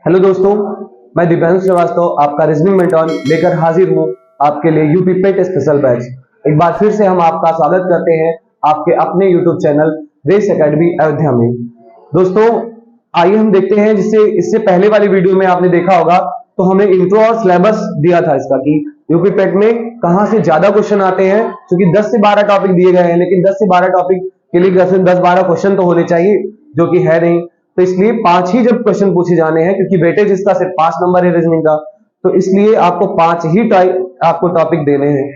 Hello दोस्तों, मैं दिव्यांश श्रीवास्तव आपका रीजनिंग मेंटोर लेकर हाजिर हूँ आपके लिए यूपी पेट स्पेशल बैच। एक बार फिर से हम आपका स्वागत करते हैं आपके अपने YouTube channel race academy Ayodhya में। दोस्तों आइए हम देखते हैं, जिससे इससे पहले वाली वीडियो में आपने देखा होगा तो हमने इंट्रो और सिलेबस दिया था इसका कि यूपी पेट में कहां से ज्यादा क्वेश्चन आते हैं, क्योंकि 10 से 12 टॉपिक दिए गए हैं, लेकिन 10 से 12 टॉपिक के लिए 10-12 क्वेश्चन तो होने चाहिए, जो कि है नहीं। तो इसलिए 5 ही जब क्वेश्चन पूछे जाने हैं, क्योंकि वेटेज इसका सिर्फ 5 नंबर है रीजनिंग का, तो इसलिए आपको 5 ही आपको टॉपिक देने हैं।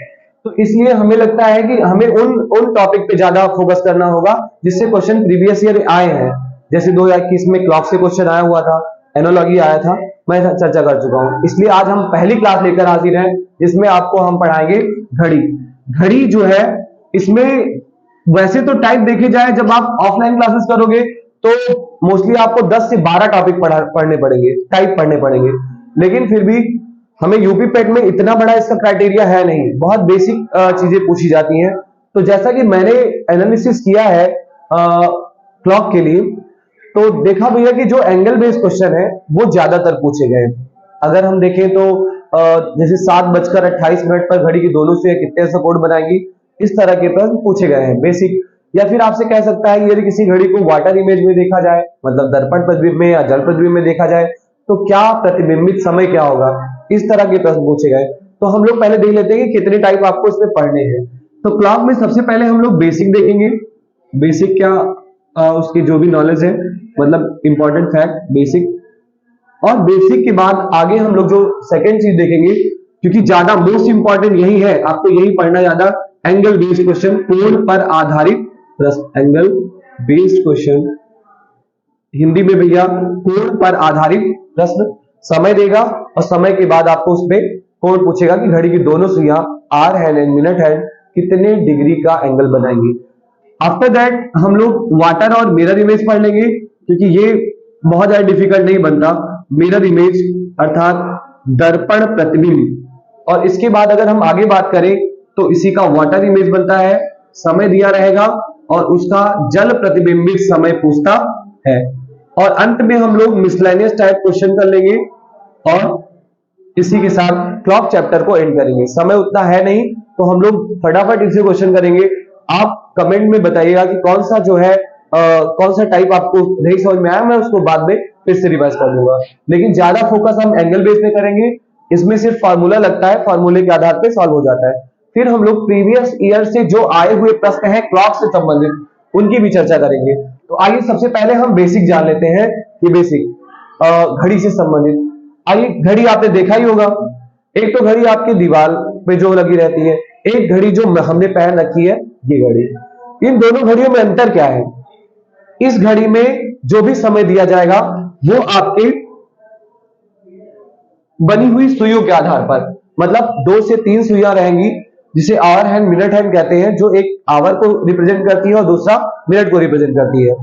तो इसलिए हमें लगता है कि हमें उन टॉपिक पे ज्यादा फोकस करना होगा जिससे क्वेश्चन प्रीवियस ईयर आए हैं। जैसे 2021 में क्लॉक से क्वेश्चन आया हुआ था, एनोलॉजी आया था, मैं चर्चा कर चुका हूं। इसलिए आज हम पहली क्लास लेकर हाजिर हैं, जिसमें आपको हम पढ़ाएंगे घड़ी। घड़ी जो है, इसमें वैसे तो टाइप देखी जाए, जब आप ऑफलाइन क्लासेस करोगे तो मोस्टली आपको 10 से 12 टॉपिक पढ़ने पड़ेंगे, टाइप पढ़ने पड़ेंगे, लेकिन फिर भी हमें यूपी पेट में इतना बड़ा इसका क्राइटेरिया है नहीं, बहुत बेसिक चीजें पूछी जाती हैं। तो जैसा कि मैंने एनालिसिस किया है क्लॉक के लिए, तो देखा भैया कि जो एंगल बेस्ड क्वेश्चन है वो ज्यादातर पूछे गए। अगर हम देखें तो जैसे 7:28 पर घड़ी की दोनों से कितने सपोर्ट बनाएगी, इस तरह के प्रश्न पूछे गए हैं बेसिक। या फिर आपसे कह सकता है यदि किसी घड़ी को वाटर इमेज में देखा जाए, मतलब दर्पण प्रतिबिंब में या जल प्रतिबिंब में देखा जाए, तो क्या प्रतिबिंबित समय क्या होगा, इस तरह के प्रश्न पूछे गए। तो हम लोग पहले देख लेते हैं कि कितने टाइप आपको इसमें पढ़ने हैं। तो क्लॉक में सबसे पहले हम लोग बेसिक देखेंगे। बेसिक क्या, उसकी जो भी नॉलेज है, मतलब इंपॉर्टेंट फैक्ट बेसिक। और बेसिक के बाद आगे हम लोग जो सेकेंड चीज देखेंगे, क्योंकि ज्यादा मोस्ट इंपॉर्टेंट यही है, आपको यही पढ़ना ज्यादा, एंगल बेस्ड क्वेश्चन, कोण पर आधारित प्रश्न। एंगल बेस्ड क्वेश्चन हिंदी में भैया कोण पर आधारित प्रश्न। समय देगा और समय के बाद आपको उसमें कोण पूछेगा कि घड़ी की दोनों सुइयां hour hand and minute hand कितने डिग्री का एंगल बनाएंगे। आफ्टर दैट हम लोग वाटर और मिरर इमेज पढ़ लेंगे, क्योंकि ये बहुत ज्यादा डिफिकल्ट नहीं बनता। मिरर इमेज अर्थात दर्पण प्रतिबिंब। और इसके बाद अगर हम आगे बात करें तो इसी का वाटर इमेज बनता है, समय दिया रहेगा और उसका जल प्रतिबिंबित समय पूछता है। और अंत में हम लोग मिसलेनियस टाइप क्वेश्चन कर लेंगे और इसी के साथ क्लॉक चैप्टर को एंड करेंगे। समय उतना है नहीं, तो हम लोग फटाफट इसे क्वेश्चन करेंगे। आप कमेंट में बताइएगा कि कौन सा जो है कौन सा टाइप आपको नहीं समझ में आया, मैं उसको बाद में फिर से रिवाइज कर दूंगा। लेकिन ज्यादा फोकस हम एंगल बेस पे करेंगे। इसमें सिर्फ फार्मूला लगता है, फार्मूले के आधार पे सॉल्व हो जाता है। फिर हम लोग प्रीवियस ईयर से जो आए हुए प्रश्न हैं क्लॉक से संबंधित, उनकी भी चर्चा करेंगे। तो आइए सबसे पहले हम बेसिक जान लेते हैं कि बेसिक घड़ी से संबंधित। आइए, घड़ी आपने देखा ही होगा। एक तो घड़ी आपकी दीवार पे जो लगी रहती है, एक घड़ी जो हमने पहन रखी है, ये घड़ी। इन दोनों घड़ियों में अंतर क्या है? इस घड़ी में जो भी समय दिया जाएगा वो आपके बनी हुई सुइयों के आधार पर, मतलब 2 से 3 सुइयां रहेंगी, जिसे आवर हैंड मिनट हैंड कहते हैं, जो एक आवर को रिप्रेजेंट करती है और दूसरा मिनट को रिप्रेजेंट करती है।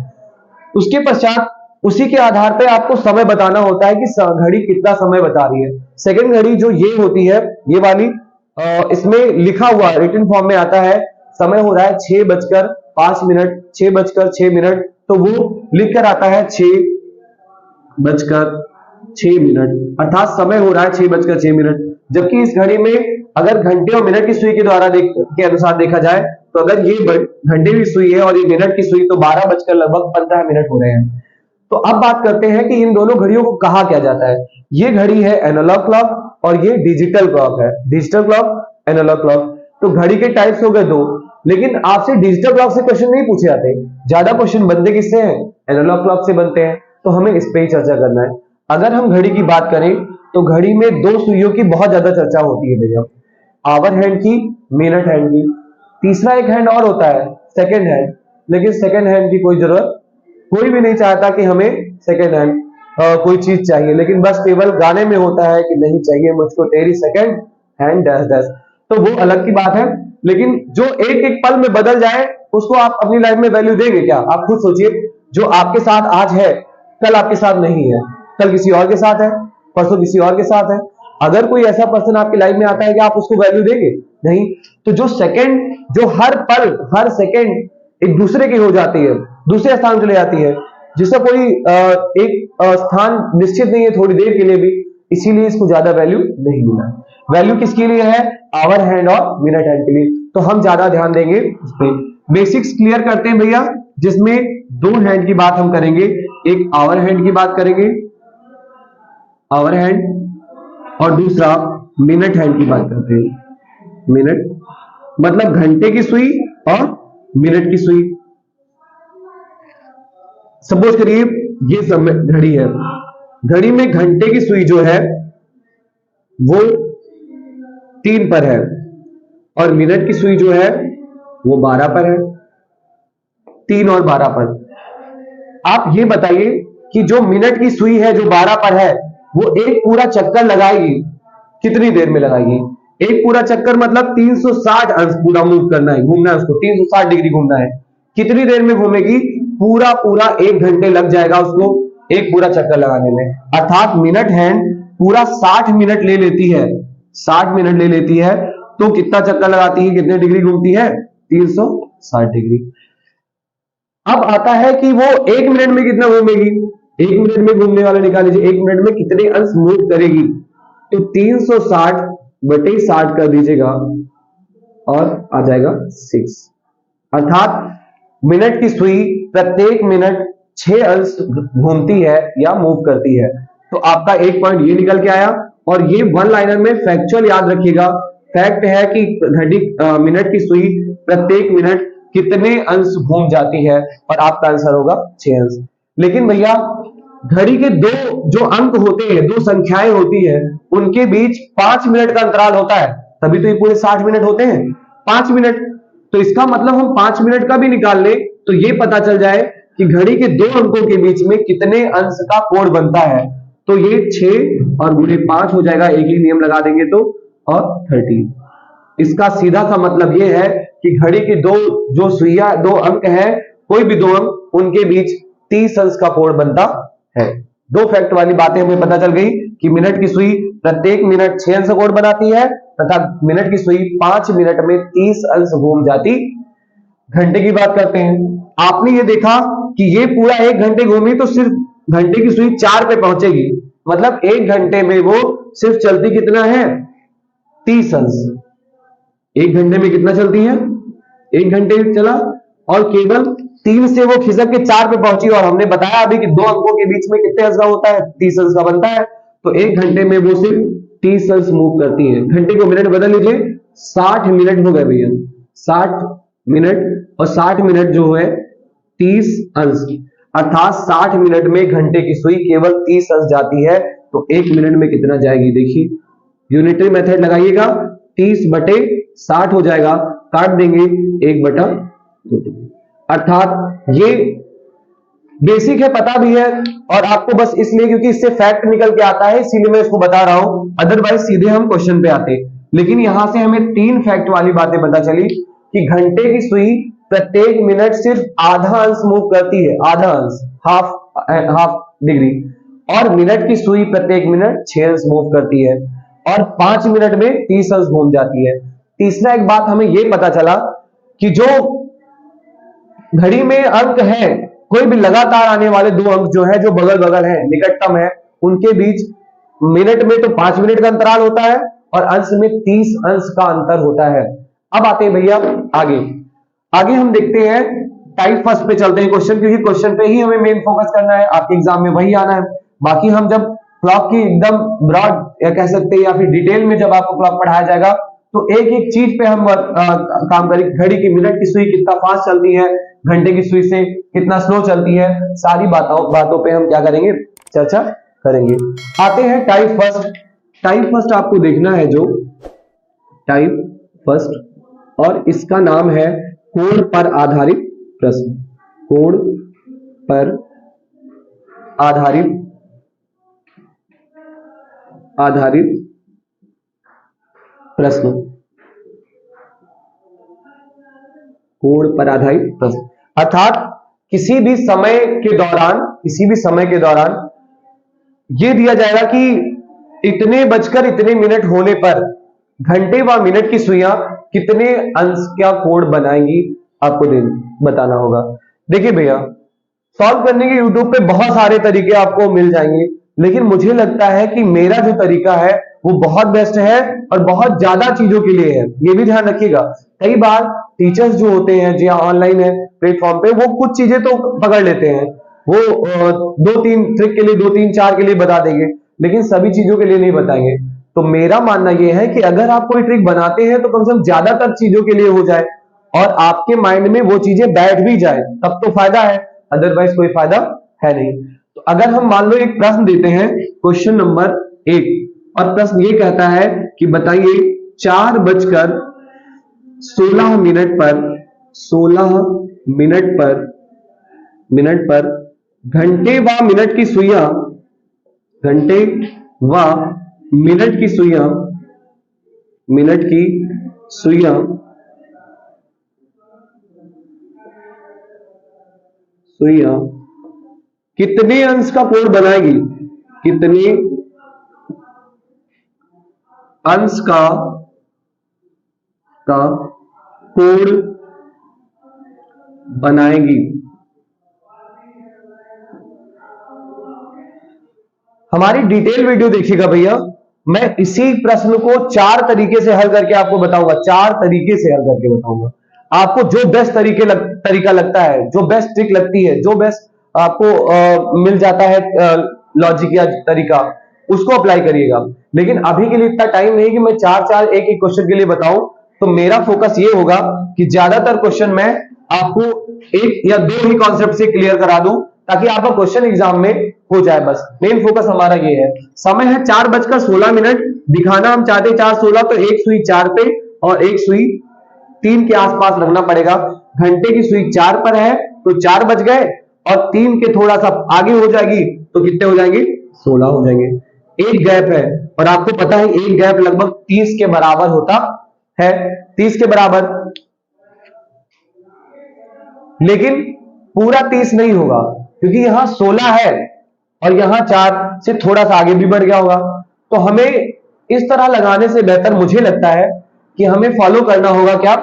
उसके पश्चात उसी के आधार पर आपको समय बताना होता है कि घड़ी कितना समय बता रही है। सेकंड घड़ी जो ये होती है, ये वाली, इसमें लिखा हुआ रिटन फॉर्म में आता है, समय हो रहा है 6:05, 6:06, तो वो लिख कर आता है 6:06, अर्थात समय हो रहा है 6:06। जबकि इस घड़ी में अगर घंटे और मिनट की सुई के द्वारा के अनुसार देखा जाए, तो अगर ये घंटे की सुई है और ये मिनट की सुई, तो 12:15 हो रहे हैं। तो अब बात करते हैं कि इन दोनों घड़ियों को कहा क्या जाता है। ये घड़ी है एनालॉग क्लॉक और ये डिजिटल क्लॉक है। Digital clock, analogue clock. तो घड़ी के टाइप्स हो गए 2, लेकिन आपसे डिजिटल क्लॉक से क्वेश्चन नहीं पूछे जाते। ज्यादा क्वेश्चन बनते किससे हैं? एनालॉग क्लॉक से बनते हैं। तो हमें इस पे ही चर्चा करना है। अगर हम घड़ी की बात करें तो घड़ी में 2 सुइयों की बहुत ज्यादा चर्चा होती है भैया, आवर हैंड की, मिनट हैंड की। तीसरा एक हैंड और होता है, सेकेंड हैंड, लेकिन सेकेंड हैंड की कोई जरूरत, कोई भी नहीं चाहता कि हमें सेकेंड हैंड कोई चीज चाहिए, लेकिन बस केवल गाने में होता है कि नहीं चाहिए मुझको तेरी सेकेंड हैंड डैश डैश। तो वो अलग की बात है, लेकिन जो एक एक पल में बदल जाए उसको आप अपनी लाइफ में वैल्यू देंगे क्या? आप खुद सोचिए। जो आपके साथ आज है, कल आपके साथ नहीं है, कल किसी और के साथ है, परसों किसी और के साथ है। अगर कोई ऐसा पर्सन आपकी लाइफ में आता है कि आप उसको वैल्यू देंगे? नहीं। तो जो सेकंड, जो हर पल, हर सेकंड एक दूसरे की हो जाती है, दूसरे स्थान चले जाती है, जिसका कोई एक स्थान निश्चित नहीं है थोड़ी देर के लिए भी, इसीलिए इसको ज्यादा वैल्यू नहीं मिला। वैल्यू किसके लिए है? आवर हैंड और मिनट हैंड के लिए, तो हम ज्यादा ध्यान देंगे उस पर। बेसिक्स क्लियर करते हैं भैया, जिसमें दो हैंड की बात हम करेंगे, एक आवर हैंड की बात करेंगे, आवर हैंड, और दूसरा मिनट हैंड की बात करते हैं। मिनट मतलब घंटे की सुई और मिनट की सुई। सपोज करिए ये समय घड़ी है, घड़ी में घंटे की सुई जो है वो 3 पर है और मिनट की सुई जो है वो 12 पर है, 3 और 12 पर। आप ये बताइए कि जो मिनट की सुई है जो 12 पर है वो एक पूरा चक्कर लगाएगी, कितनी देर में लगाएगी? एक पूरा चक्कर मतलब 360 अंश पूरा मूव करना है, घूमना है उसको, 360 डिग्री घूमना है। कितनी देर में घूमेगी? पूरा पूरा 1 घंटे लग जाएगा उसको एक पूरा चक्कर लगाने में। अर्थात मिनट हैंड पूरा 60 मिनट ले लेती है, 60 मिनट ले लेती है, तो कितना चक्कर लगाती है, कितने डिग्री घूमती है? 360 डिग्री। अब आता है कि वो 1 मिनट में कितना घूमेगी, 1 मिनट में घूमने वाला निकाल लीजिए, 1 मिनट में कितने अंश मूव करेगी, तो 360 बटे 60 कर दीजिएगा और आ जाएगा 6। अर्थात मिनट की सुई प्रत्येक मिनट 6 अंश घूमती है या मूव करती है। तो आपका एक पॉइंट ये निकल के आया, और ये वन लाइनर में फैक्चुअल याद रखिएगा। फैक्ट है कि घड़ी मिनट की सुई प्रत्येक मिनट कितने अंश घूम जाती है, और आपका आंसर होगा 6 अंश। लेकिन भैया घड़ी के दो जो अंक होते हैं, दो संख्याएं होती है, उनके बीच 5 मिनट का अंतराल होता है, तभी तो ये पूरे 60 मिनट होते हैं, 5 मिनट। तो इसका मतलब हम 5 मिनट का भी निकाल ले तो ये पता चल जाए कि घड़ी के दो अंकों के बीच में कितने अंश का कोण बनता है। तो ये 6 और गुणे 5 हो जाएगा, एक ही नियम लगा देंगे तो, और 30। इसका सीधा सा मतलब ये है कि घड़ी की दो जो सुइया दो अंक है, कोई भी दो अंक, उनके बीच 30 अंश का कोण बनता है। दो फैक्ट वाली बातें हमें पता चल गई कि मिनट की सुई प्रत्येक मिनट 6 अंश कोण बनाती है, तथा मिनट की सुई 5 मिनट में 30 अंश घूम जाती। घंटे की बात करते हैं। आपने ये देखा कि ये पूरा 1 घंटे घूमी तो सिर्फ घंटे की सुई 4 पे पहुंचेगी, मतलब 1 घंटे में वो सिर्फ चलती कितना है? 30 अंश। 1 घंटे में कितना चलती है? 1 घंटे चला, और केवल 3 से वो खिसक के 4 पे पहुंची, और हमने बताया अभी कि दो अंकों के बीच में कितने अंश का होता है? 30 अंश का बनता है। तो 1 घंटे में वो सिर्फ 30 अंश मूव करती है। घंटे को मिनट बदल लीजिए, 60 मिनट हो गए भैया, 60 मिनट, और 60 मिनट जो है 30 अंश, अर्थात 60 मिनट में घंटे की सुई केवल 30 अंश जाती है। तो 1 मिनट में कितना जाएगी? देखिए यूनिटरी मेथड लगाइएगा, 30 बटे 60 हो जाएगा, काट देंगे 1 बटा 2। अर्थात ये बेसिक है, पता भी है, और आपको बस इसलिए क्योंकि इससे फैक्ट निकल के आता है इसीलिए मैं इसको बता रहा हूं, अदरवाइज सीधे हम क्वेश्चन पे आते। लेकिन यहां से हमें 3 फैक्ट वाली बातें पता चली कि घंटे की सुई प्रत्येक मिनट सिर्फ आधा अंश मूव करती है, आधा अंश, हाफ डिग्री, और मिनट की सुई प्रत्येक मिनट 6 अंश मूव करती है, और 5 मिनट में 30 अंश घूम जाती है। तीसरा एक बात हमें यह पता चला कि जो घड़ी में अंक है, कोई भी लगातार आने वाले दो अंक जो है, जो बगल बगल है, निकटतम है, उनके बीच मिनट में तो 5 मिनट का अंतराल होता है और अंश में 30 अंश का अंतर होता है। अब आते हैं भैया आगे। आगे हम देखते हैं टाइप फर्स्ट पे चलते हैं क्वेश्चन, क्योंकि क्वेश्चन पे ही हमें मेन फोकस करना है, आपके एग्जाम में वही आना है। बाकी हम जब क्लॉक की एकदम ब्रॉड या कह सकते हैं या फिर डिटेल में जब आपको क्लॉक पढ़ाया जाएगा तो एक एक चीज पे हम काम करेंगे। घड़ी की मिनट की सुई कितना फास्ट चलती है, घंटे की सुई से कितना स्लो चलती है, सारी बातों पे हम क्या करेंगे? चर्चा करेंगे। आते हैं टाइप फर्स्ट। टाइप फर्स्ट आपको देखना है जो टाइप फर्स्ट, और इसका नाम है कोण पर आधारित प्रश्न। कोण पर आधारित प्रश्न। कोण पर आधारित प्रश्न अर्थात किसी भी समय के दौरान यह दिया जाएगा कि इतने बजकर इतने मिनट होने पर घंटे व मिनट की सुइयां कितने अंश का कोण बनाएंगी, आपको बताना होगा। देखिए भैया सॉल्व करने के यूट्यूब पे बहुत सारे तरीके आपको मिल जाएंगे, लेकिन मुझे लगता है कि मेरा जो तरीका है वो बहुत बेस्ट है और बहुत ज्यादा चीजों के लिए है। ये भी ध्यान रखिएगा, कई बार टीचर्स जो होते हैं जो ऑनलाइन है प्लेटफॉर्म पे, वो कुछ चीजें तो पकड़ लेते हैं, वो दो तीन ट्रिक के लिए, दो तीन चार के लिए बता देंगे, लेकिन सभी चीजों के लिए नहीं बताएंगे। तो मेरा मानना यह है कि अगर आप कोई ट्रिक बनाते हैं तो कम से कम ज्यादातर चीजों के लिए हो जाए और आपके माइंड में वो चीजें बैठ भी जाए, तब तो फायदा है, अदरवाइज कोई फायदा है नहीं। तो अगर हम मान लो एक प्रश्न देते हैं, क्वेश्चन नंबर 1, और प्रश्न ये कहता है कि बताइए 4:16 पर 16 मिनट पर घंटे व मिनट की सुइयां, घंटे व मिनट की सुइयां, मिनट की सुइयां सुइयां कितने अंश का कोण बनाएगी, कितने अंश का कोण बनाएगी। हमारी डिटेल वीडियो देखिएगा भैया, मैं इसी प्रश्न को 4 तरीके से हल करके आपको बताऊंगा, 4 तरीके से हल करके बताऊंगा। आपको जो बेस्ट तरीका लगता है, जो बेस्ट ट्रिक लगती है, जो बेस्ट आपको मिल जाता है लॉजिक या तरीका, उसको अप्लाई करिएगा। लेकिन अभी के लिए इतना टाइम नहीं कि मैं 4 एक एक क्वेश्चन के लिए बताऊं, तो मेरा फोकस ये होगा कि ज्यादातर क्वेश्चन मैं आपको 1 या 2 ही कॉन्सेप्ट से क्लियर करा दूं, ताकि आपका क्वेश्चन एग्जाम में हो जाए। बस मेन फोकस हमारा ये है। समय है 4:16, दिखाना हम चाहते 4:16, तो एक सुई 4 पे और एक सुई 3 के आसपास रखना पड़ेगा। घंटे की सुई 4 पर है तो 4 बज गए, और 3 के थोड़ा सा आगे हो जाएगी तो कितने हो जाएंगे, 16 हो जाएंगे। एक गैप है, और आपको पता है एक गैप लगभग 30 के बराबर होता है, 30 के बराबर, लेकिन पूरा 30 नहीं होगा, क्योंकि यहां 16 है और यहां 4 से थोड़ा सा आगे भी बढ़ गया होगा। तो हमें इस तरह लगाने से बेहतर मुझे लगता है कि हमें फॉलो करना होगा क्या,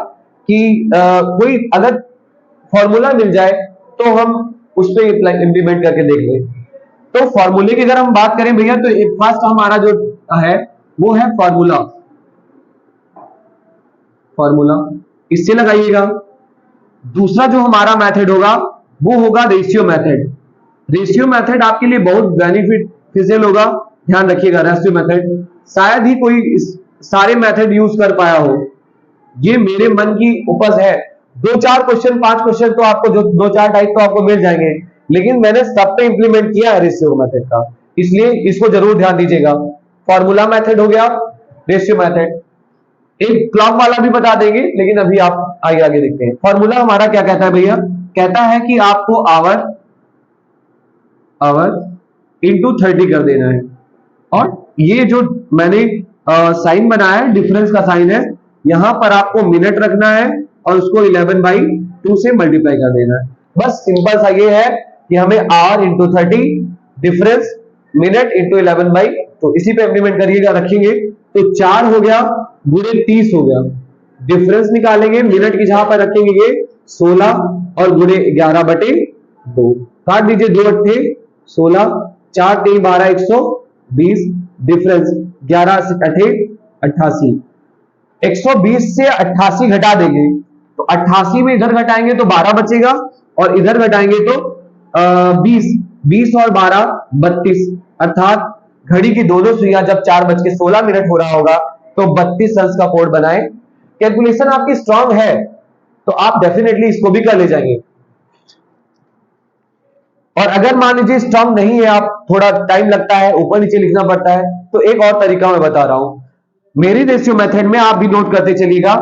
कि कोई अगर फॉर्मूला मिल जाए तो हम उस पर इंप्लीमेंट करके देख लें। तो फॉर्मूले की अगर हम बात करें भैया, तो फर्स्ट हमारा जो है वो है फॉर्मूला, इससे लगाइएगा। दूसरा जो हमारा मेथड होगा वो होगा रेशियो मेथड। रेशियो मेथड आपके लिए बहुत बेनिफिशियल होगा, ध्यान रखिएगा। रेशियो मेथड शायद ही कोई सारे मेथड यूज कर पाया हो, ये मेरे मन की उपज है। 2-4 क्वेश्चन, 5 क्वेश्चन तो आपको, जो 2-4 टाइप तो आपको मिल जाएंगे, लेकिन मैंने सब पे इंप्लीमेंट किया है रेशियो मेथड का, इसलिए इसको जरूर ध्यान दीजिएगा। फॉर्मूला मेथड हो गया, रेशियो मेथड, एक क्लॉक वाला भी बता देंगे, लेकिन अभी आप आगे देखते हैं। फॉर्मूला हमारा क्या कहता है भैया, कहता है कि आपको आवर इंटू 30 कर देना है, और ये जो मैंने साइन बनाया है, डिफरेंस का साइन है, यहां पर आपको मिनट रखना है और उसको 11/2 से मल्टीप्लाई कर देना है। बस सिंपल सा ये है कि हमें our into 30, difference minute into 11/2, इसी पे इंप्लीमेंट करिएगा, रखेंगे तो 4 हो गया गुणे 30 हो गया। डिफरेंस निकालेंगे, मिनट की जहां पर रखेंगे ये 16 और गुणे 11/2, काट दीजिए, 2 अट्ठे 16, 4 3 12 120, डिफरेंस 11 से 88, 120 से 88 घटा देंगे तो 88 में इधर घटाएंगे तो 12 बचेगा, और इधर घटाएंगे तो 20 और 12 32, अर्थात घड़ी की दोनों सुइयां जब 4:16 हो रहा होगा तो 32 अंश का कोण बनाए। कैलकुलेशन आपकी स्ट्रांग है तो आप डेफिनेटली इसको भी कर ले जाएंगे, और अगर मान लीजिए स्ट्रांग नहीं है, आप थोड़ा टाइम लगता है, ऊपर नीचे लिखना पड़ता है, तो एक और तरीका मैं बता रहा हूं। मेरी रेशियो मेथड में आप भी नोट करते चलिएगा,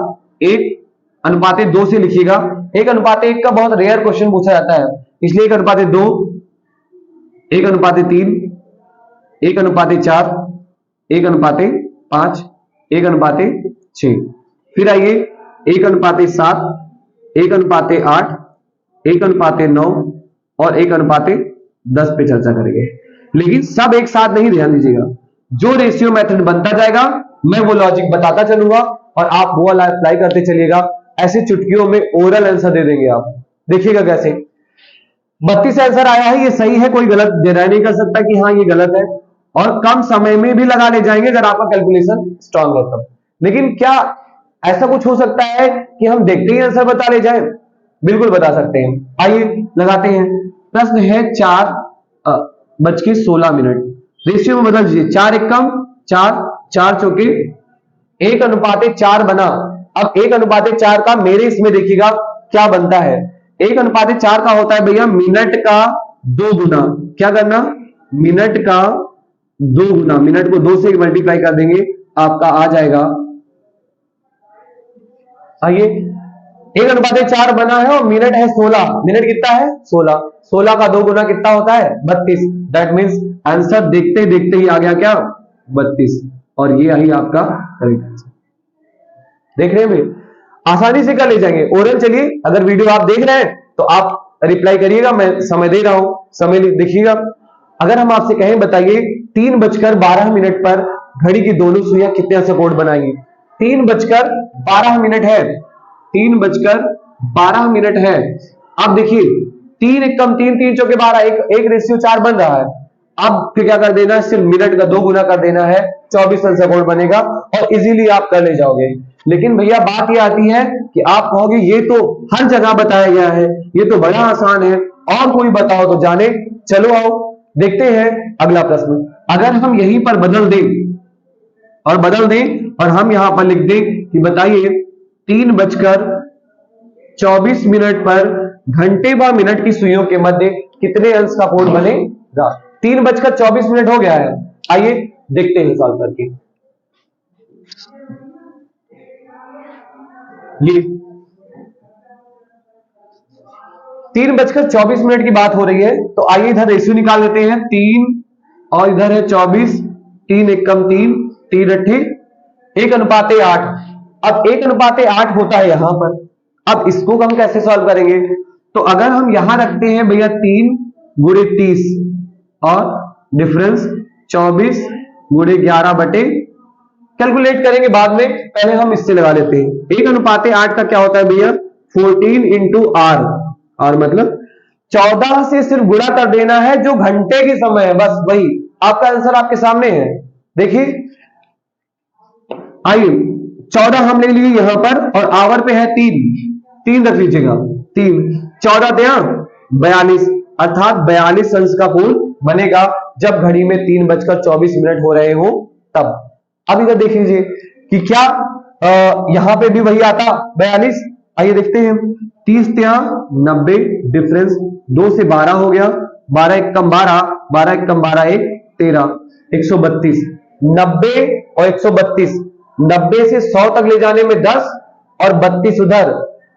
1:2 से लिखिएगा। 1:1 का बहुत रेयर क्वेश्चन पूछा जाता है, इसलिए 1:2, 1:3, 1:4, 1:5, 1:6। फिर आइए 1:7, 1:8, 1:9 और 1:10 पे चर्चा करेंगे। लेकिन सब एक साथ नहीं, ध्यान दीजिएगा, जो रेशियो मेथड बनता जाएगा मैं वो लॉजिक बताता चलूंगा और आप वो वाला अप्लाई करते चलिएगा। ऐसे चुटकियों में ओरल आंसर दे देंगे आप, देखिएगा कैसे। 32 आंसर आया है, ये सही है, कोई गलत डिनाई नहीं कर सकता कि हाँ ये गलत है। और कम समय में भी लगा ले जाएंगे अगर आपका कैलकुलेशन स्ट्रांग है तब। लेकिन क्या ऐसा कुछ हो सकता है कि हम देखते ही आंसर बता ले जाए? बिल्कुल बता सकते हैं। आइए लगाते हैं। प्रश्न है 4:16। रेशियो में बदल दीजिए। 4 एकम 4, 4 चौके 1:4 बना। अब 1:4 का मेरे इसमें देखिएगा क्या बनता है। 1:4 का होता है भैया मिनट का 2 गुना। क्या करना? मिनट का 2 गुना। मिनट को 2 से मल्टीप्लाई कर देंगे, आपका आ जाएगा। आइए 1:4 बना है और मिनट है 16। मिनट कितना है? 16। 16 का 2 गुना कितना होता है? 32। दैट मीन्स आंसर देखते देखते ही आ गया क्या? 32। और ये आई आपका करेक्ट आंसर। देख रहे हैं, आसानी से कर ले जाएंगे। ओरल चलिए, अगर वीडियो आप देख रहे हैं तो आप रिप्लाई करिएगा, मैं समय दे रहा हूं, समय देखिएगा। अगर हम आपसे कहें बताइए 3:12 पर घड़ी की दोनों सुइयां कितने अंश कोण बनाएंगी? 3:12 है। 3:12 है। अब देखिए 3 एकम 3, 3 चौके 12, एक रेशियो 4 बन रहा है। अब फिर क्या कर देना है? सिर्फ मिनट का 2 गुना कर देना है, 24 अंश कोण बनेगा और इजीली आप कर ले जाओगे। लेकिन भैया बात ये आती है कि आप कहोगे ये तो हर जगह बताया गया है, ये तो बड़ा आसान है, और कोई बताओ तो जाने। चलो आओ देखते हैं अगला प्रश्न। अगर हम यहीं पर बदल दें और हम यहां पर लिख दें कि बताइए 3:24 पर घंटे व मिनट की सुइयों के मध्य कितने अंश का कोण बनेगा? 3:24 हो गया है। आइए देखते हैं सॉल्व करके। ये 3:24 की बात हो रही है, तो आइए इधर रेशियो निकाल लेते हैं। 3 और इधर है 24। 3 एकम 3, 3 अट्ठे 1:8। अब 1:8 होता है यहां पर। अब इसको हम कैसे सॉल्व करेंगे? तो अगर हम यहां रखते हैं भैया 3 गुणे 30 और डिफरेंस 24 गुणे 11 बटे, कैलकुलेट करेंगे बाद में, पहले हम इससे लगा लेते हैं। 1:8 का क्या होता है भैया? 14 इंटू आर। और मतलब 14 से सिर्फ गुणा कर देना है जो घंटे के समय है, बस वही आपका आंसर आपके सामने है। देखिए आइए 14 हम ले लिए यहां पर और आवर पे है 3 रख लीजिएगा। 3 14 42, अर्थात 42 अंश का कोण बनेगा जब घड़ी में 3:24 हो रहे हो तब। अब इधर देख लीजिए कि क्या यहां पे भी वही आता 42। आइए देखते हैं। 30 90, डिफरेंस 2 से 12 हो गया। 12 एकम 12, 12 एकम 12 1 13, 132। 90 और 132, 90 से 100 तक ले जाने में 10 और 32 उधर,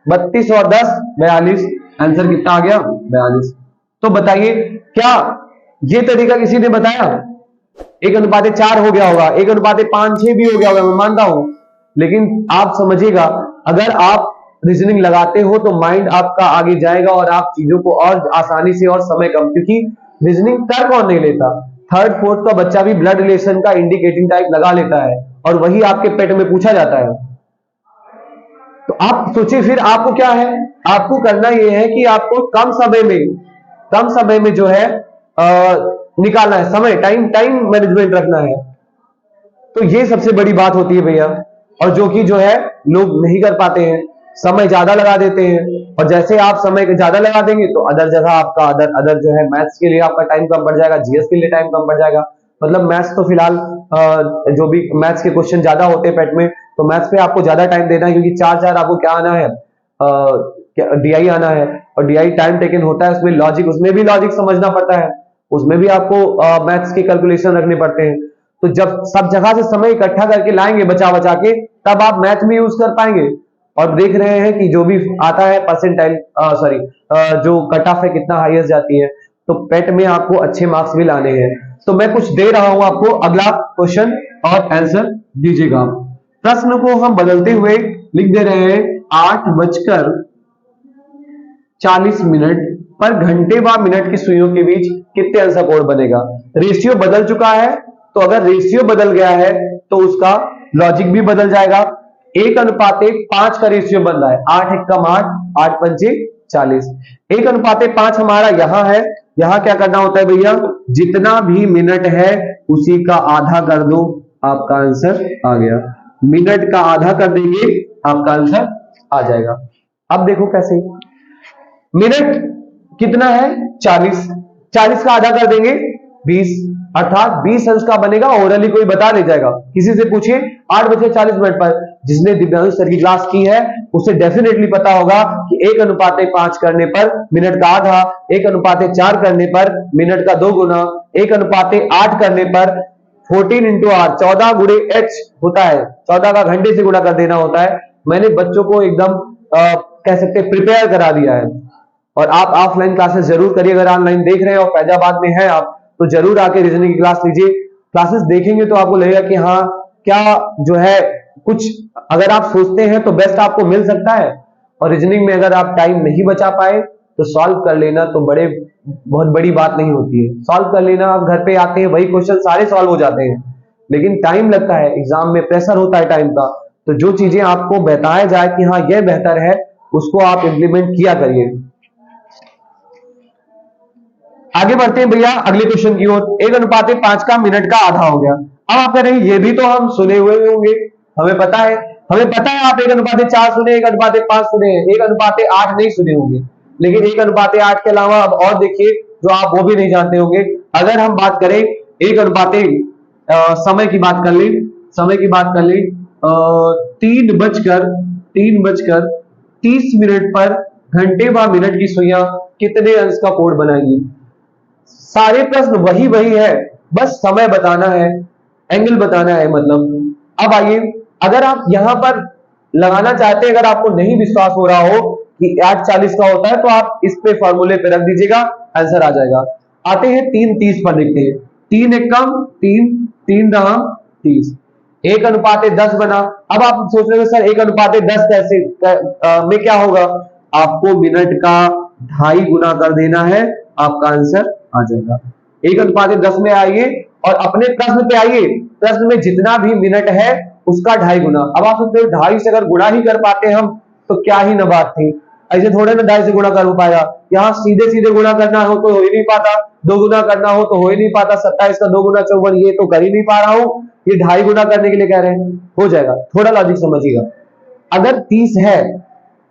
32 और 10 42। आंसर कितना आ गया? 42। तो बताइए क्या ये तरीका किसी ने बताया? 1:4 हो गया होगा, 1:5-6 भी हो गया होगा, मैं मानता हूं। लेकिन आप समझिएगा, अगर आप रीजनिंग लगाते हो तो माइंड आपका आगे जाएगा और आप चीजों को और आसानी से और समय कम, क्योंकि रीजनिंग कर कौन नहीं लेता? 3rd 4th का बच्चा भी ब्लड रिलेशन का इंडिकेटिंग टाइप लगा लेता है और वही आपके पेट में पूछा जाता है। तो आप सोचिए फिर आपको क्या है, आपको करना यह है कि आपको कम समय में जो है निकालना है, समय टाइम मैनेजमेंट रखना है। तो ये सबसे बड़ी बात होती है भैया, और जो कि जो है लोग नहीं कर पाते हैं, समय ज्यादा लगा देते हैं। और जैसे आप समय ज्यादा लगा देंगे तो अदर जगह आपका अदर जो है मैथ्स के लिए आपका टाइम कम पड़ जाएगा, जीएस के लिए टाइम कम पड़ जाएगा। मतलब मैथ्स तो फिलहाल जो भी मैथ्स के क्वेश्चन ज्यादा होते हैं पेट में, तो मैथ्स पे आपको ज्यादा टाइम देना है, क्योंकि 4 आपको क्या आना है, डीआई आना है। और डीआई टाइम टेकन होता है, उसमें भी लॉजिक समझना पड़ता है, उसमें भी आपको मैथ्स के कैलकुलेशन रखने पड़ते हैं। तो जब सब जगह से समय इकट्ठा करके लाएंगे बचा बचा के, तब आप मैथ में यूज कर पाएंगे। और देख रहे हैं कि जो भी आता है परसेंटाइल जो कट ऑफ है कितना हाईएस्ट जाती है, तो पेट में आपको अच्छे मार्क्स भी लाने हैं। तो मैं कुछ दे रहा हूं आपको, अगला क्वेश्चन और आंसर दीजिएगा। प्रश्न को हम बदलते हुए लिख दे रहे हैं 8:40 पर घंटे व मिनट की सुइयों के बीच कितने अंश कोण बनेगा? रेशियो बदल चुका है, तो अगर रेशियो बदल गया है तो उसका लॉजिक भी बदल जाएगा। 1:5 का रेशियो बन रहा है, 8 एकम 8, 8 पंचे 40। 1:5 हमारा यहां है, यहां क्या करना होता है भैया, जितना भी मिनट है उसी का आधा कर दो, आपका आंसर आ गया। मिनट का आधा कर देंगे, आपका आंसर आ जाएगा। अब देखो कैसे, मिनट कितना है 40, 40 का आधा कर देंगे 20, अर्थात 20 अंश का बनेगा। ओरली कोई बता ले जाएगा, किसी से पूछिए 8:40 पर, जिसने दिव्यांश सर की क्लास की है उसे डेफिनेटली पता होगा कि 1:5 करने पर मिनट का आधा, 1:4 करने पर मिनट का 2 गुना, 1:8 करने पर 14 इंटू आर 14 गुणे एच होता है, 14 का घंटे से गुणा कर देना होता है। मैंने बच्चों को एकदम कह सकते प्रिपेयर करा दिया है। और आप ऑफलाइन क्लासेस जरूर करिए, अगर ऑनलाइन देख रहे हो फैजाबाद में है आप, तो जरूर आके रीजनिंग की क्लास लीजिए। क्लासेस देखेंगे तो आपको लगेगा कि हाँ क्या जो है कुछ अगर आप सोचते हैं तो बेस्ट आपको मिल सकता है। और रीजनिंग में अगर आप टाइम नहीं बचा पाए तो सॉल्व कर लेना तो बहुत बड़ी बात नहीं होती है। सॉल्व कर लेना, आप घर पे आते हैं वही क्वेश्चन सारे सॉल्व हो जाते हैं, लेकिन टाइम लगता है, एग्जाम में प्रेशर होता है टाइम का। तो जो चीजें आपको बताया जाए कि हाँ यह बेहतर है, उसको आप इंप्लीमेंट किया करिए। आगे बढ़ते हैं भैया अगले क्वेश्चन की ओर। 1:5 का मिनट का आधा हो गया। अब आप कह रहे हैं ये भी तो हम सुने हुए होंगे, हमें पता है, आप 1:4 सुने, 1:5 सुने, 1:8 नहीं सुने होंगे, लेकिन 1:8 के अलावा अब और देखिए जो आप वो भी नहीं जानते होंगे। अगर हम बात करें 1 समय की बात कर ले, 3:30 पर घंटे व मिनट की सुइयां कितने अंश का कोण बनाएंगी। सारे प्रश्न वही है, बस समय बताना है, एंगल बताना है मतलब। अब आइए, अगर आप यहां पर लगाना चाहते हैं, अगर आपको नहीं विश्वास हो रहा हो कि 8:40 का होता है, तो आप इस पे फॉर्मूले पे रख दीजिएगा, आंसर आ जाएगा। आते हैं 3:30 पर, लिखते हैं 3 एकम 3, 3 दहम 30, 1:10 बना। अब आप सोच रहे हो सर 1:10 कैसे में क्या होगा, आपको मिनट का 2.5 गुना कर देना है, आपका आंसर आ जाएगा। 1:10 में आइए और अपने प्रश्न पे आइए, प्रश्न में जितना भी मिनट है उसका 2.5 गुना। अब आप सोचते हो 2.5 से अगर गुणा ही कर पाते हम तो क्या ही न बात थी, ऐसे थोड़े ना 2.5 से गुणा कर पाएगा। यहाँ सीधे सीधे गुणा करना हो तो हो ही नहीं पाता, 2 गुना करना हो तो हो ही नहीं पाता, 27 का 2 गुना 54, ये तो कर ही नहीं पा रहा हूं, ये 2.5 गुना करने के लिए कह रहे हैं, हो जाएगा। थोड़ा लॉजिक समझिएगा, अगर 30 है,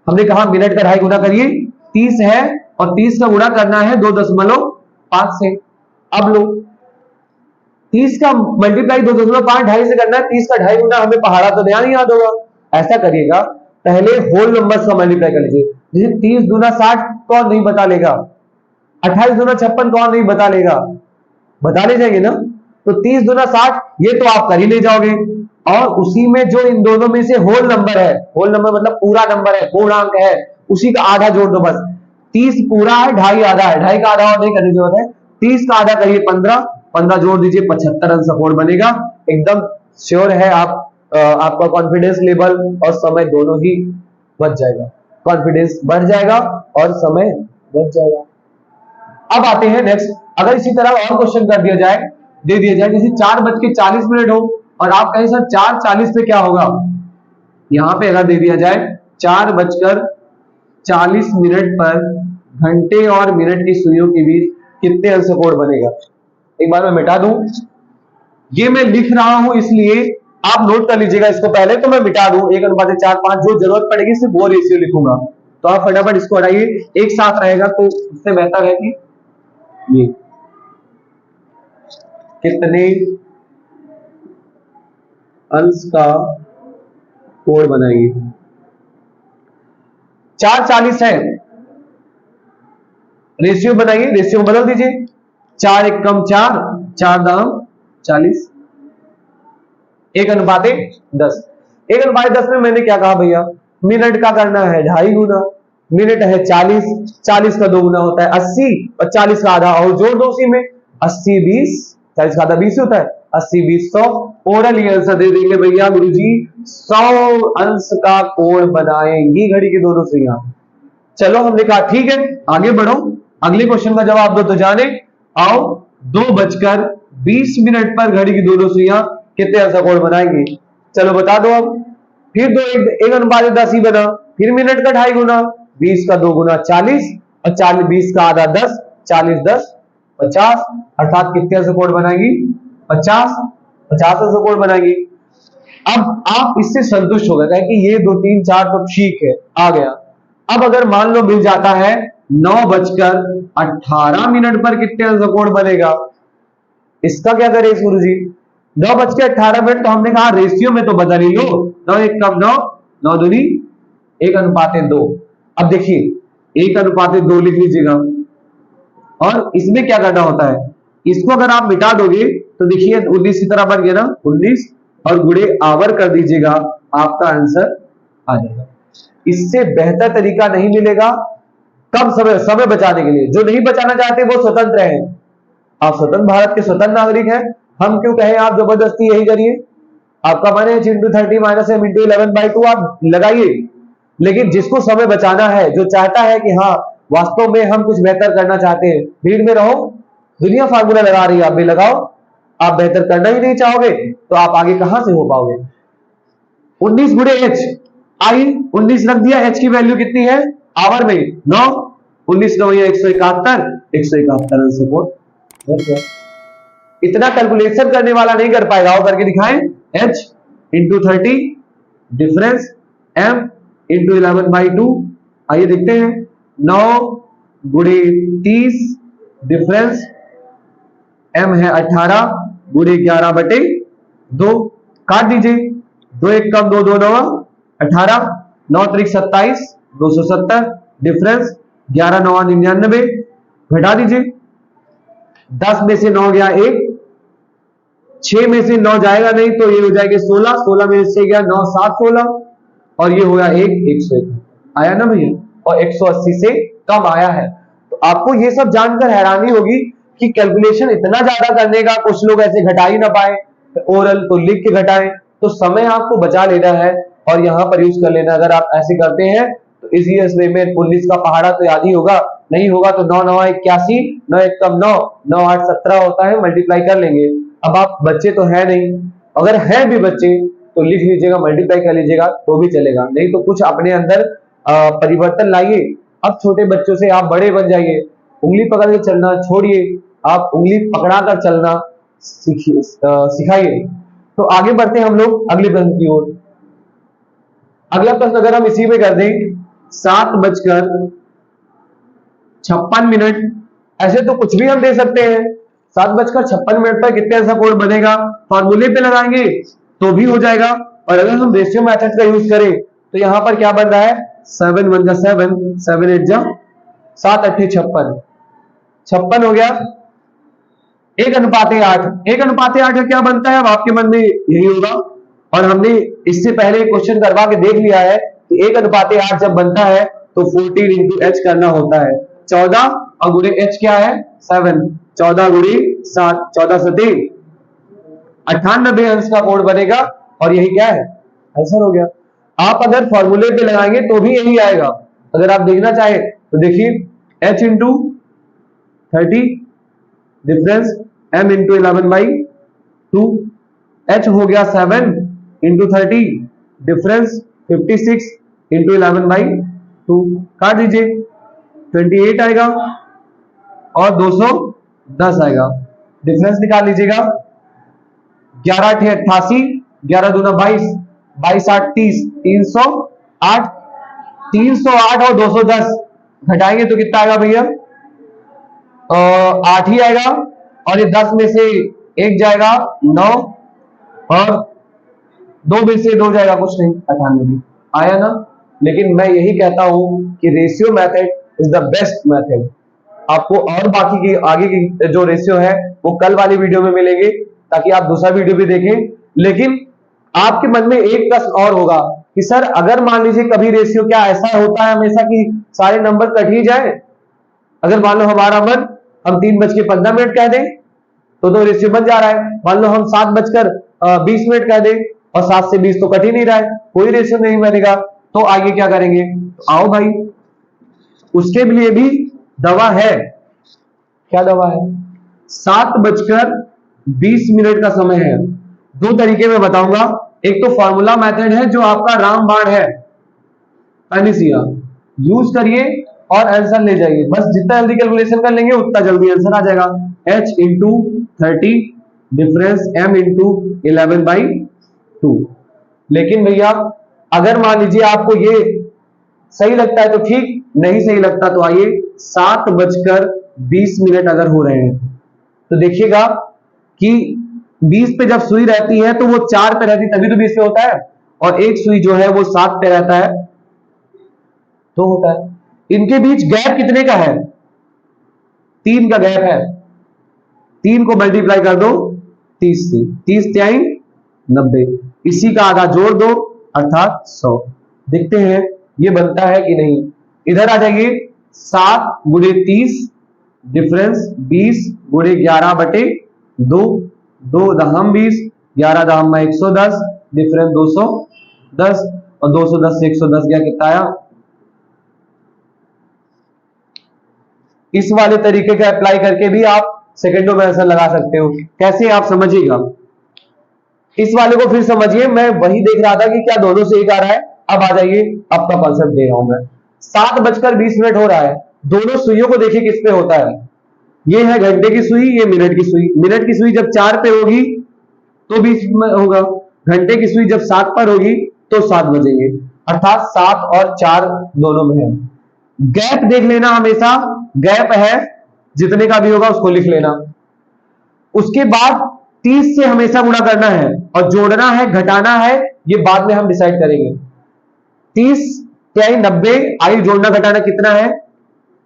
हमने कहा मिनट का 2.5 गुना करिए, 30 है और 30 का गुणा करना है 2.5 से। अब लो 30 का मल्टीप्लाई 2.5 2.5 से करना है, 30 का 2.5 गुना, हमें पहाड़ा तो नया नहीं याद होगा। ऐसा करिएगा, पहले होल नंबर्स का मल्टीप्लाई कर लीजिए, जैसे 30 दूना 60 कौन नहीं बता लेगा, 28 दूना 56 कौन नहीं बता लेगा, बता ले जाएंगे ना। तो 30 दूना 60 ये तो आप कर ही ले जाओगे, और उसी में जो इन दोनों में से होल नंबर है, होल नंबर मतलब पूरा नंबर है, पूर्णांक है, उसी का आधा जोड़ दो बस। 30 पूरा है, 2.5 आधा है, 2.5 का आधा और नहीं करने की जरूरत है, 30 का आधा करिए 15, 15 जोड़ दीजिए 75 अंक सपोर्ट बनेगा। एकदम श्योर है आप, आपका कॉन्फिडेंस लेवल और समय दोनों ही बच जाएगा, कॉन्फिडेंस बढ़ जाएगा और समय बच जाएगा। अब आते हैं नेक्स्ट, अगर इसी तरह और क्वेश्चन कर दिया जाए, दे दिया जाए, जैसे 4:40 हो और आप कहें सर 4:40 पे क्या होगा, यहां पे अगर दे दिया जाए 4:40 पर घंटे और मिनट की सुइयों के बीच कितने अंश कोण बनेगा। एक बार मैं मिटा दूं, ये मैं लिख रहा हूं इसलिए आप नोट कर लीजिएगा इसको, पहले तो मैं मिटा दूं 1:4 5, जो जरूरत पड़ेगी सिर्फ वो रेशियो लिखूंगा, तो आप फटाफट इसको हटाइए, एक साथ रहेगा तो उससे बेहतर है कि ये कितने अंश का कोण बनाएंगे। 4:40 है, रेशियो बनाइए, रेशियो बदल दीजिए, 4 एकम 4, 4 दाम 40, 1:10। 1:10 में मैंने क्या कहा भैया, मिनट का करना है 2.5 गुना, मिनट है 40, 40 का 2 गुना होता है 80, और 40 का आधा और जोड़ दो उसी में, 80 20, 40 का आधा 20 होता है, 80 20 100। ओरल आंसर दे देंगे भैया गुरुजी, 100 अंश का कोण बनाएंगी घड़ी की दोनों सुइयां। चलो हमने कहा ठीक है, आगे बढ़ो, अगले क्वेश्चन का जवाब दो तो जाने। आओ, 2:20 पर घड़ी की दोनों सुइयां कितने अंश का कोण बनाएंगी, चलो बता दो। अब फिर 1:10 ही बना, फिर मिनट का 2.5 गुना, 20 का 2 गुना 40 और 40 20 का आधा 10, 40 10 50, अर्थात कितने अंश कोण बनाएगी? 50 अंश कोण बनाएगी। अब आप इससे संतुष्ट हो गए कि ये 2 3 4 तो ठीक है, आ गया। अब अगर मान लो मिल जाता है 9:18 पर कितने अंश कोण बनेगा? इसका क्या करें गुरुजी? 9:18 तो हमने कहा रेशियो में तो बदल ही लो, 9 1 कम 9, 9 दूनी 1:2। अब देखिए 1:2 लिख लीजिएगा। और इसमें क्या करना होता है, इसको अगर आप मिटा दोगे तो देखिए 19 की तरह बन गया ना, 19 और गुणे आवर कर दीजिएगा, आपका आंसर आ जाएगा। इससे बेहतर तरीका नहीं मिलेगा कम समय बचाने के लिए। जो नहीं बचाना चाहते वो स्वतंत्र हैं, आप स्वतंत्र भारत के स्वतंत्र नागरिक हैं, हम क्यों कहें आप जबरदस्ती यही करिए। आपका माने h × 30 - m × 11/2 आप लगाइए, लेकिन जिसको समय बचाना है, जो चाहता है कि हाँ वास्तव में हम कुछ बेहतर करना चाहते हैं, भीड़ में रहो, दुनिया फार्मूला लगा रही है, आप भी लगाओ। आप बेहतर करना ही नहीं चाहोगे तो आप आगे कहां से हो पाओगे। 19 गुणे h, आई 19 रख दिया, h की वैल्यू कितनी है आवर में 9, 19 9 171, 171 अंश कोण। इतना कैलकुलेशन करने वाला नहीं कर पाएगा, वो करके दिखाएं। h × 30 डिफरेंस m × 11/2, आइए देखते हैं। 9 गुणे 30 डिफरेंस m है 18 गुणे 11/2, काट दीजिए, 2 1 कम 2 2 9 18, 9 3 27 270 डिफरेंस 11 9 99, घटा दीजिए, 10 में से 9 गया 1, 6 में से 9 जाएगा नहीं तो ये हो जाएगा 16, 16 में से गया 9 7 16 और ये हो गया 1 101, आया ना भैया, और 180 से कम आया है। तो आपको ये सब जानकर हैरानी होगी कि कैलकुलेशन इतना ज्यादा करने का, कुछ लोग ऐसे घटा ही ना पाए, ओरल तो लिख के घटाएं, तो समय आपको बचा लेना है और यहां पर यूज कर लेना। अगर आप ऐसे करते हैं तो इसी वे में 19 का पहाड़ा तो याद ही होगा, नहीं होगा तो 9 9 81, 9 1 कम 9, 9 8 17 होता है, मल्टीप्लाई कर लेंगे। अब आप बच्चे तो है नहीं, अगर है भी बच्चे तो लिख लीजिएगा, मल्टीप्लाई कर लीजिएगा तो भी चलेगा, नहीं तो कुछ अपने अंदर परिवर्तन लाइए। अब छोटे बच्चों से आप बड़े बन जाइए, उंगली पकड़ के चलना छोड़िए, आप उंगली पकड़ा कर चलना सिखाइए। तो आगे बढ़ते हैं हम लोग अगले प्रश्न की ओर। अगला प्रश्न अगर हम इसी में कर दें 7:56, ऐसे तो कुछ भी हम दे सकते हैं। 7:56 पर कितने ऐसा कोण बनेगा, फॉर्मूले पे लगाएंगे तो भी हो जाएगा। और अगर हम रेशियो मेथड का यूज करें तो यहां पर क्या बन रहा है, 7 1 जा 7, 7 8 जा 7 8 56, 56 हो गया। 1:8, 1:8 का क्या बनता है, अब आपके मन में यही होगा। और हमने इससे पहले क्वेश्चन करवा के देख लिया है कि 1:8 जब बनता है तो 14 × h करना होता है, 14 और गुणे h क्या है 7, 14 गुणे 7, 14 7 98 अंश का कोण बनेगा और यही क्या है आंसर हो गया। आप अगर फॉर्मूले पे लगाएंगे तो भी यही आएगा। अगर आप देखना चाहे तो देखिए h × 30 डिफरेंस m × 11/2, h हो गया 7 × 30 डिफरेंस 56 × 11/2, काट दीजिए 28 आएगा और 210 आएगा, डिफरेंस निकाल लीजिएगा। 11 8 88, 11 दूना 22, 22 8 30, 308, 308 और 210 घटाएंगे तो कितना आएगा भैया, 8 ही आएगा। और ये 10 में से 1 जाएगा 9 और 2 में से 2 जाएगा कुछ नहीं, 98 आया ना। लेकिन मैं यही कहता हूं कि ratio method is the best method. आपको और बाकी की आगे की जो रेशियो है वो कल वाली वीडियो में मिलेंगे, ताकि आप दूसरा वीडियो भी देखें। लेकिन आपके मन में एक प्रश्न और होगा कि सर अगर मान लीजिए कभी रेशियो क्या ऐसा होता है हमेशा कि सारे नंबर कट ही जाए, अगर मान लो हमारा मन हम 3:15 कह दें तो रेशियो बन जा रहा है, मान लो हम 7:20 कह दें और 7 से 20 तो कट ही नहीं रहा है, कोई रेशियो नहीं बनेगा, तो आगे क्या करेंगे। तो आओ भाई उसके लिए भी दवा है। क्या दवा है, 7:20 का समय है। दो तरीके में बताऊंगा, एक तो फॉर्मूला मेथड है जो आपका रामबाण है, पैनिसिया, यूज करिए और आंसर ले जाइए। बस जितना जल्दी कैलकुलेशन कर लेंगे उतना जल्दी आंसर आ जाएगा। h into 30 difference m into 11/2। लेकिन भैया अगर मान लीजिए आपको ये सही लगता है तो ठीक, नहीं सही लगता तो आइए 7:20 अगर हो रहे हैं तो देखिएगा कि 20 पे जब सुई रहती है तो वो 4 पे रहती तभी तो 20 पे होता है, और एक सुई जो है वो 7 पे रहता है तो होता है। इनके बीच गैप कितने का है? 3 का गैप है। 3 को मल्टीप्लाई कर दो 30 से, 30 त्याई 90, इसी का आधा जोड़ दो अर्थात 100। देखते हैं ये बनता है कि नहीं। इधर आ जाइए, 7 गुणे 30 डिफरेंस 20 गुणे 11/2, 2 दहम 20, 11 दहम 110, डिफरेंस 210, और 210 से 110 गया कितना आया। इस वाले तरीके का अप्लाई करके भी आप सेकेंडों में आंसर लगा सकते हो। कैसे आप समझिएगा, इस वाले को फिर समझिए। मैं वही देख रहा था कि क्या दोनों से एक आ रहा है। अब आ जाइए, आपका कॉन्सेप्ट दे रहा हूं मैं। 7:20 हो रहा है, दोनों सुइयों को देखिए किस पे होता है। ये है घंटे की सुई, ये मिनट की सुई। मिनट की सुई जब 4 पे होगी तो 20 में होगा, घंटे की सुई जब 7 पर होगी तो 7 बजेंगे, अर्थात 7 और 4 दोनों में है। गैप देख लेना हमेशा, गैप है जितने का भी होगा उसको लिख लेना। उसके बाद 30 से हमेशा गुणा करना है, और जोड़ना है घटाना है ये बाद में हम डिसाइड करेंगे। 30 त्याई 90, आई जोड़ना घटाना कितना है,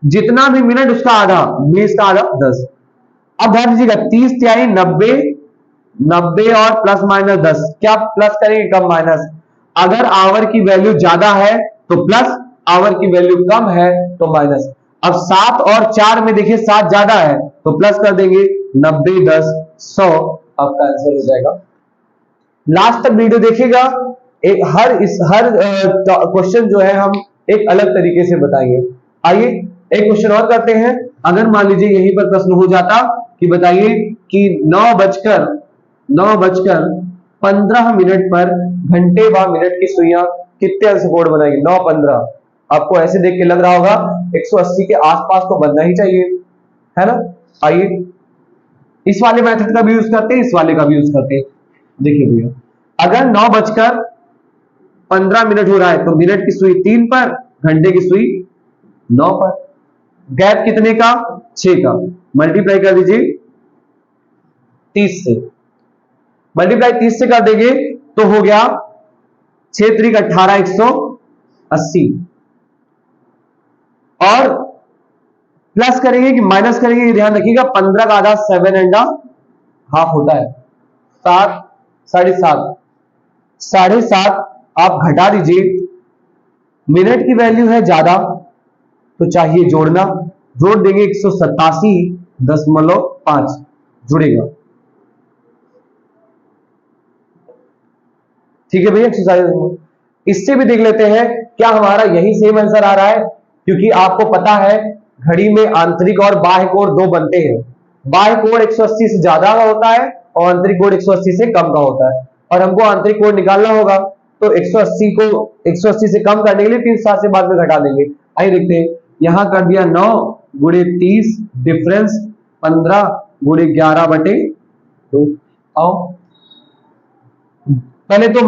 जितना भी मिनट उसका आधा, 20 का आधा 10। अब ध्यान दीजिएगा 30 त्याई 90, 90 और प्लस माइनस 10, क्या प्लस करेंगे कम माइनस। अगर आवर की वैल्यू ज्यादा है तो प्लस, आवर की वैल्यू कम है तो माइनस। अब 7 और 4 में देखिए 7 ज्यादा है तो प्लस कर देंगे, 90 10 100 आपका आंसर हो जाएगा। लास्ट तक वीडियो देखिएगा, एक हर क्वेश्चन जो है हम एक अलग तरीके से बताएंगे। आइए एक क्वेश्चन और करते हैं। अगर मान लीजिए यहीं पर प्रश्न हो जाता कि बताइए कि 9:15 पर घंटे व मिनट की सुइयां कितने अंश कोण बनाएगी। 9:15 आपको ऐसे देख के लग रहा होगा 180 के आसपास तो बनना ही चाहिए, है ना। आइए इस वाले मेथड का भी यूज करते हैं, इस वाले का भी यूज करते हैं। देखिए भैया, अगर 9:15 हो रहा है तो मिनट की सुई 3 पर, घंटे की सुई 9 पर। गैप कितने का, 6 का। मल्टीप्लाई कर दीजिए 30 से, मल्टीप्लाई 30 से कर देंगे तो हो गया 6 3 18 180, और प्लस करेंगे कि माइनस करेंगे ये ध्यान रखिएगा। 15 का आधा 7.5 होता है, 7 7.5, 7.5 आप घटा दीजिए। मिनट की वैल्यू है ज्यादा तो चाहिए जोड़ना, जोड़ देंगे 187.5 जुड़ेगा। ठीक है भैया, एक्सरसाइज इससे भी देख लेते हैं क्या हमारा यही सेम आंसर आ रहा है। क्योंकि आपको पता है घड़ी में आंतरिक और बाह्य कोण 2 बनते हैं। बाह्य कोण 180 से ज्यादा का होता है और आंतरिक कोण 180 से कम का होता है, और हमको आंतरिक कोण निकालना होगा तो 180 को 180 से कम करने के लिए 3 से बाद में घटा देंगे। आइए देखते हैं, यहां कर दिया 9 गुणे 30 डिफरेंस 15 गुणे 11/2। आओ पहले तो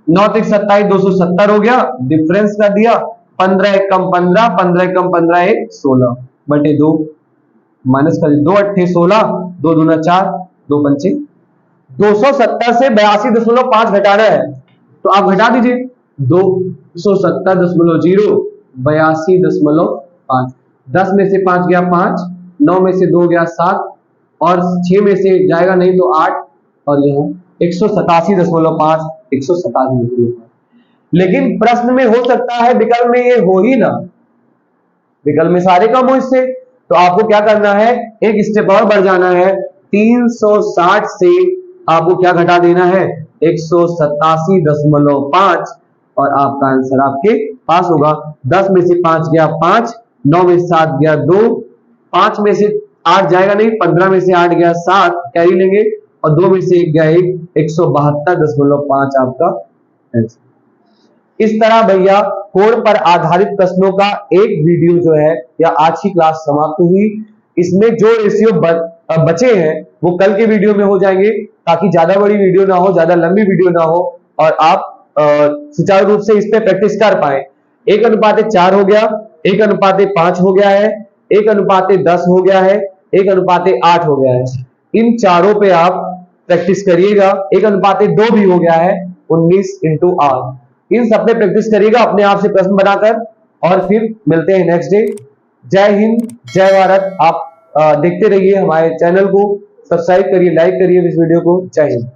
9 3 27 270 हो गया, डिफरेंस कर दिया 15 1 कम 15, 15 1 कम 15 1 16/2, माइनस कर 2 8 16, 2 दूना 4, 2 पंचे 270 से 82.5 घटाना है तो आप घटा दीजिए 270.0 82.5, 10 में से 5 गया 5, 9 में से 2 गया 7, और 6 में से जाएगा नहीं तो 8, और यह 187.5 187.5। लेकिन प्रश्न में हो सकता है विकल्प में ये हो ही ना, विकल्प में सारे कम हो इससे, तो आपको क्या करना है, एक स्टेप और बढ़ जाना है। 360 से आपको क्या घटा देना है, 187.5, और आपका आंसर आपके पास होगा। 10 में से 5 गया 5, 9 में से 7 गया 2, 5 में से 8 जाएगा नहीं, 15 में से 8 गया 7, कैरी लेंगे, और 2 में से 1 गया 1, 172.5 आपका आंसर। इस तरह भैया कोड पर आधारित प्रश्नों का एक वीडियो जो है या आज की क्लास समाप्त हुई। इसमें जो रेशियो बचे हैं वो कल के वीडियो में हो जाएंगे, ताकि ज्यादा बड़ी वीडियो ना हो, ज्यादा लंबी वीडियो ना हो और आप सुचारू रूप से इस पे प्रैक्टिस कर पाए। 1:4 हो गया, 1:5 हो गया है, 1:10 हो गया है, 1:8 हो गया है। इन चारों पे आप प्रैक्टिस करिएगा। 1:2 भी हो गया है, 19:8। इन सब पे प्रैक्टिस करिएगा अपने आप से प्रश्न बनाकर, और फिर मिलते हैं नेक्स्ट डे। जय हिंद, जय भारत। आप देखते रहिए हमारे चैनल को, सब्सक्राइब करिए, लाइक करिए इस वीडियो को। जय हिंद।